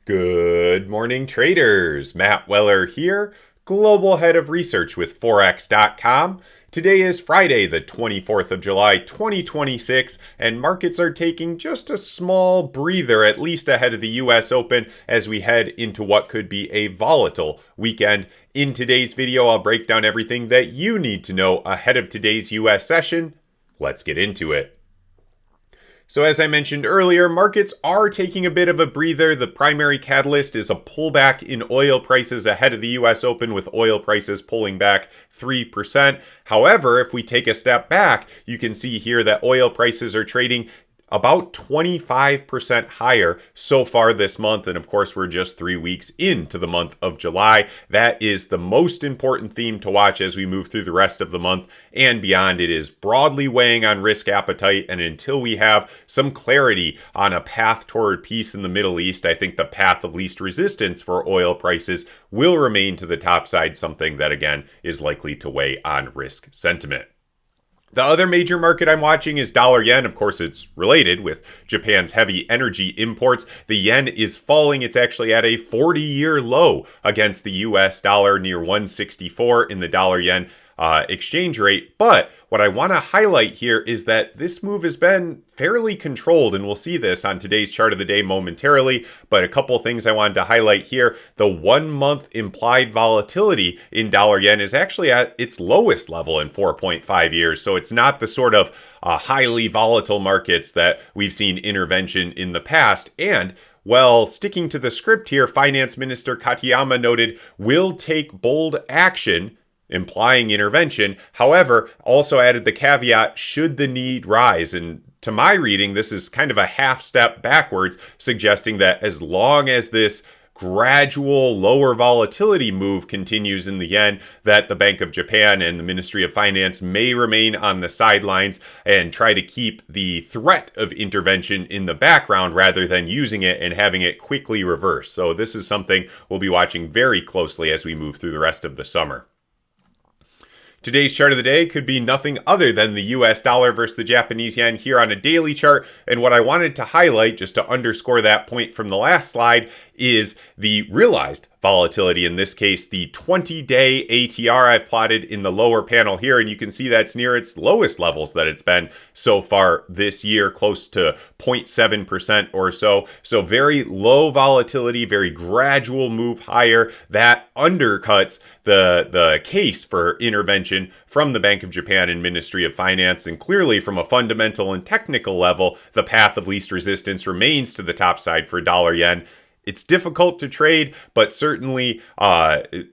Good morning, traders. Matt Weller here, Global Head of Research with FOREX.com. Today is Friday, the 24th of July, 2026, and markets are taking just a small breather, at least ahead of the US Open, as we head into what could be a volatile weekend. In today's video, I'll break down everything that you need to know ahead of today's US session. Let's get into it. So as I mentioned earlier, markets are taking a bit of a breather. The primary catalyst is a pullback in oil prices ahead of the US Open, with oil prices pulling back 3%. However, if we take a step back, you can see here that oil prices are trading about 25% higher so far this month. And of course, we're just 3 weeks into the month of July. That is the most important theme to watch as we move through the rest of the month and beyond. It is broadly weighing on risk appetite. And until we have some clarity on a path toward peace in the Middle East, I think the path of least resistance for oil prices will remain to the top side, something that again is likely to weigh on risk sentiment. The other major market I'm watching is dollar yen. Of course, it's related with Japan's heavy energy imports. The yen is falling. It's actually at a 40-year low against the US dollar, near 164 in the dollar yen exchange rate. But what I want to highlight here is that this move has been fairly controlled, and we'll see this on today's chart of the day momentarily. But a couple things I wanted to highlight here. The 1 month implied volatility in dollar yen is actually at its lowest level in 4.5 years. So it's not the sort of highly volatile markets that we've seen intervention in the past. And well, sticking to the script here, Finance Minister Katayama noted, "will take bold action," implying intervention. However, also added the caveat, "should the need rise." And to my reading, this is kind of a half step backwards, suggesting that as long as this gradual lower volatility move continues in the yen, that the Bank of Japan and the Ministry of Finance may remain on the sidelines and try to keep the threat of intervention in the background rather than using it and having it quickly reverse. So this is something we'll be watching very closely as we move through the rest of the summer. Today's chart of the day could be nothing other than the US dollar versus the Japanese yen here on a daily chart. And what I wanted to highlight, just to underscore that point from the last slide, is the realized volatility. In this case, the 20-day ATR I've plotted in the lower panel here. And you can see that's near its lowest levels that it's been so far this year, close to 0.7% or so. So very low volatility, very gradual move higher. That undercuts the case for intervention from the Bank of Japan and Ministry of Finance. And clearly, from a fundamental and technical level, the path of least resistance remains to the top side for dollar yen. It's difficult to trade, but certainly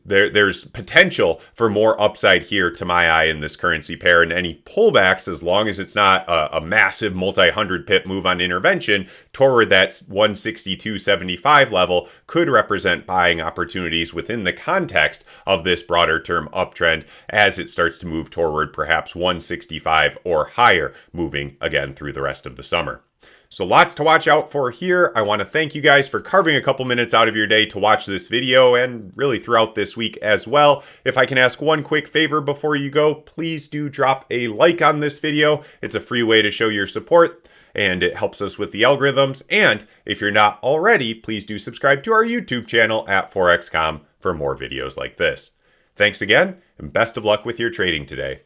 there's potential for more upside here to my eye in this currency pair. And any pullbacks, as long as it's not a massive multi-hundred pip move on intervention toward that 162.75 level, could represent buying opportunities within the context of this broader term uptrend as it starts to move toward perhaps 165 or higher, moving again through the rest of the summer. So lots to watch out for here. I want to thank you guys for carving a couple minutes out of your day to watch this video, and really throughout this week as well. If I can ask one quick favor before you go, please do drop a like on this video. It's a free way to show your support, and it helps us with the algorithms. And if you're not already, please do subscribe to our YouTube channel at FOREX.com for more videos like this. Thanks again, and best of luck with your trading today.